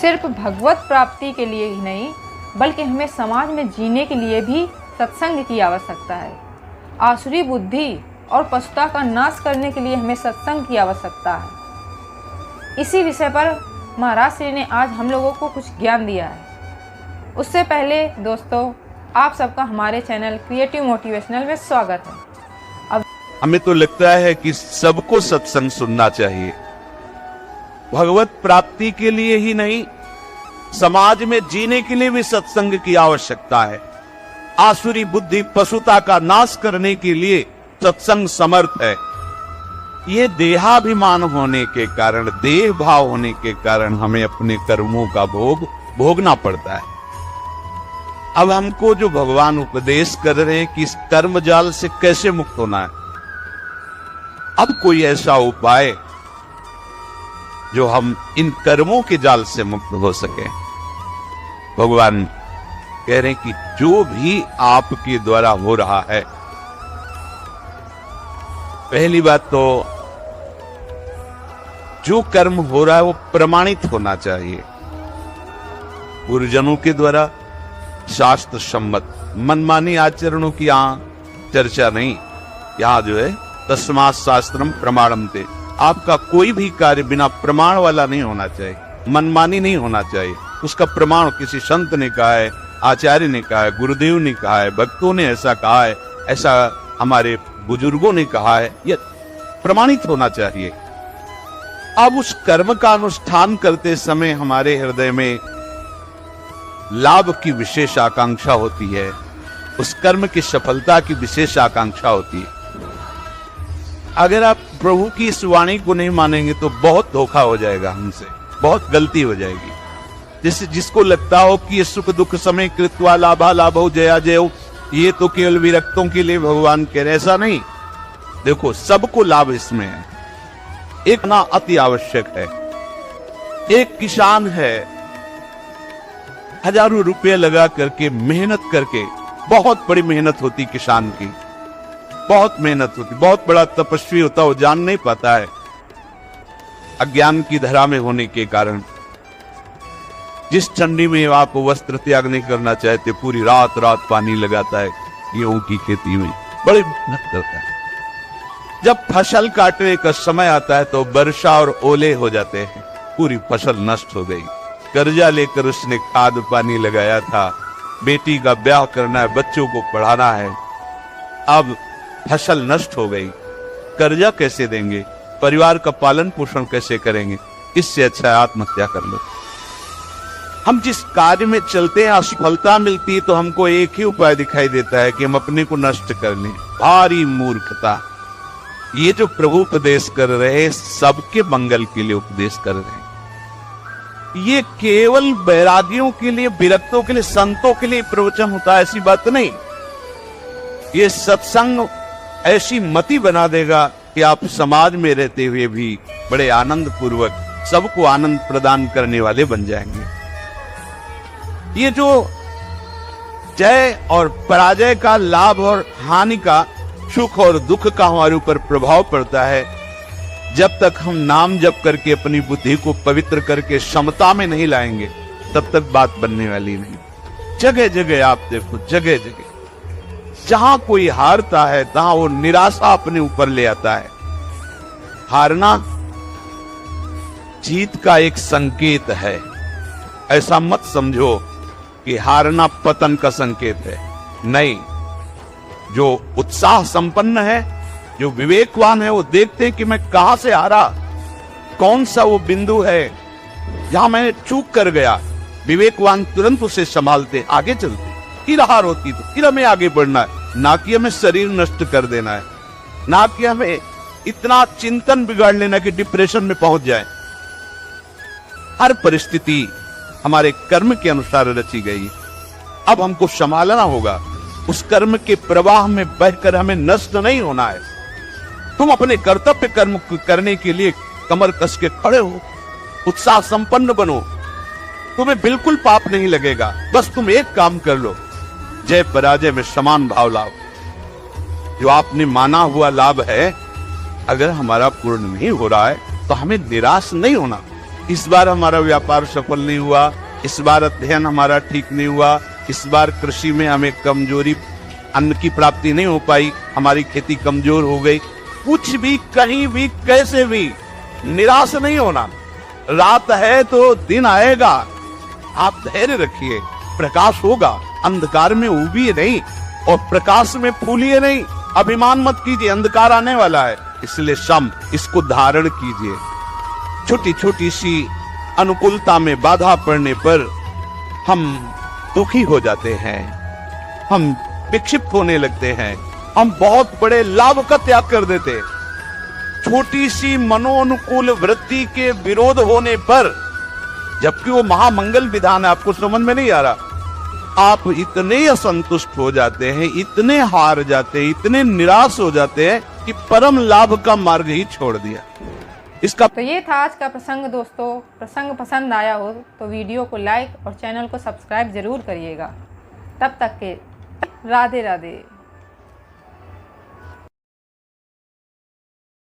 सिर्फ भगवत प्राप्ति के लिए ही नहीं, बल्कि हमें समाज में जीने के लिए भी सत्संग की आवश्यकता है। आसुरी बुद्धि और पशुता का नाश करने के लिए हमें सत्संग की आवश्यकता है। इसी विषय पर महाराज श्री ने आज हम लोगों को कुछ ज्ञान दिया है। उससे पहले दोस्तों, आप सबका हमारे चैनल क्रिएटिव मोटिवेशनल में स्वागत है। हमें तो लगता है कि सबको सत्संग सुनना चाहिए। भगवत प्राप्ति के लिए ही नहीं, समाज में जीने के लिए भी सत्संग की आवश्यकता है। आसुरी बुद्धि पशुता का नाश करने के लिए सत्संग समर्थ है। ये देहाभिमान होने के कारण, देह भाव होने के कारण हमें अपने कर्मों का भोगना पड़ता है। अब हमको जो भगवान उपदेश कर रहे हैं कि इस कर्म जाल से कैसे मुक्त होना है, अब कोई ऐसा उपाय जो हम इन कर्मों के जाल से मुक्त हो सके। भगवान कह रहे हैं कि जो भी आपके द्वारा हो रहा है, पहली बात तो जो कर्म हो रहा है वो प्रमाणित होना चाहिए, गुरुजनों के द्वारा शास्त्र सम्मत। मनमानी आचरणों की यहां चर्चा नहीं। यहां जो है तस्मात् शास्त्रम प्रमाणम ते, आपका कोई भी कार्य बिना प्रमाण वाला नहीं होना चाहिए, मनमानी नहीं होना चाहिए। उसका प्रमाण किसी संत ने कहा है, आचार्य ने कहा है, गुरुदेव ने कहा है, भक्तों ने ऐसा कहा है, ऐसा हमारे बुजुर्गों ने कहा है, यह प्रमाणित होना चाहिए। अब उस कर्म का अनुष्ठान करते समय हमारे हृदय में लाभ की विशेष आकांक्षा होती है, उस कर्म की सफलता की विशेष आकांक्षा होती है। अगर आप प्रभु की इस वाणी को नहीं मानेंगे तो बहुत धोखा हो जाएगा हमसे, बहुत गलती हो जाएगी। जिसको लगता हो कि ये सुख दुख समय कृत्वा लाभा लाभो जया जयो, ये तो केवल विरक्तों के लिए भगवान कह रहे, ऐसा नहीं। देखो, सबको लाभ इसमें है। एक ना अति आवश्यक है। एक किसान है, हजारों रुपए लगा करके मेहनत करके, बहुत बड़ी मेहनत होती किसान की, बहुत मेहनत होती, बहुत बड़ा तपस्वी होता, वो जान नहीं पाता है अज्ञान की धरा में होने के कारण। जिस ठंडी में आप वस्त्र त्याग नहीं करना चाहते, पूरी रात रात पानी लगाता है गेहूं की खेती में, बड़ी मेहनत करता है। जब फसल काटने का समय आता है तो वर्षा और ओले हो जाते हैं, पूरी फसल नष्ट हो गई। कर्जा लेकर उसने खाद पानी लगाया था, बेटी का ब्याह करना है, बच्चों को पढ़ाना है, अब फसल नष्ट हो गई। कर्जा कैसे देंगे, परिवार का पालन पोषण कैसे करेंगे? इससे अच्छा है आत्महत्या कर लो। हम जिस कार्य में चलते हैं असफलता मिलती है तो हमको एक ही उपाय दिखाई देता है कि हम अपने को नष्ट कर लें। भारी मूर्खता। ये जो प्रभु उपदेश कर रहे हैं, सबके मंगल के लिए उपदेश कर रहे हैं। ये केवल बैरागियों के लिए, विरक्तों के लिए, संतों के लिए प्रवचन होता है, ऐसी बात नहीं। ये सत्संग ऐसी मति बना देगा कि आप समाज में रहते हुए भी बड़े आनंद पूर्वक सबको आनंद प्रदान करने वाले बन जाएंगे। ये जो जय और पराजय का, लाभ और हानि का, सुख और दुख का हमारे ऊपर प्रभाव पड़ता है, जब तक हम नाम जप करके अपनी बुद्धि को पवित्र करके समता में नहीं लाएंगे, तब तक बात बनने वाली नहीं। जगह जगह आप देखो, जगह जगह जहां कोई हारता है तहां वो निराशा अपने ऊपर ले आता है। हारना जीत का एक संकेत है। ऐसा मत समझो कि हारना पतन का संकेत है, नहीं। जो उत्साह संपन्न है, जो विवेकवान है, वो देखते हैं कि मैं कहां से हारा, कौन सा वो बिंदु है जहां मैं चूक कर गया। विवेकवान तुरंत उसे संभालते, आगे चलते। फिर हार होती तो फिर हमें आगे बढ़ना है, ना कि हमें शरीर नष्ट कर देना है, ना कि हमें इतना चिंतन बिगाड़ लेना कि डिप्रेशन में पहुंच जाए। हर परिस्थिति हमारे कर्म के अनुसार रची गई। अब हमको संभालना होगा, उस कर्म के प्रवाह में बहकर हमें नष्ट नहीं होना है। तुम अपने कर्तव्य कर्म करने के लिए कमर कस के खड़े हो, उत्साह संपन्न बनो, तुम्हें बिल्कुल पाप नहीं लगेगा। बस तुम एक काम कर लो, जय पराजय में समान भाव लाओ। जो आपने माना हुआ लाभ है, अगर हमारा पूर्ण नहीं हो रहा है तो हमें निराश नहीं होना। इस बार हमारा व्यापार सफल नहीं हुआ, इस बार अध्ययन हमारा ठीक नहीं हुआ, इस बार कृषि में हमें कमजोरी, अन्न की प्राप्ति नहीं हो पाई, हमारी खेती कमजोर हो गई। कुछ भी, कहीं भी, कैसे भी निराश नहीं होना। रात है तो दिन आएगा, आप धैर्य रखिए, प्रकाश होगा। अंधकार में उबिए नहीं और प्रकाश में फूलिए नहीं। अभिमान मत कीजिए, अंधकार आने वाला है, इसलिए सम इसको धारण कीजिए। छोटी छोटी सी अनुकूलता में बाधा पड़ने पर हम दुखी हो जाते हैं, हम विक्षिप्त होने लगते हैं, हम बहुत बड़े लाभ का त्याग कर देते। छोटी सी मनोनुकूल वृत्ति के विरोध होने पर, जबकि वो महामंगल विधान है, आपको समझ में नहीं आ रहा, आप इतने असंतुष्ट हो जाते हैं, इतने हार जाते हैं, इतने निराश हो जाते हैं कि परम लाभ का मार्ग ही छोड़ दिया। इसका तो ये था आज का प्रसंग दोस्तों। प्रसंग पसंद आया हो तो वीडियो को लाइक और चैनल को सब्सक्राइब जरूर करिएगा। तब तक के राधे राधे।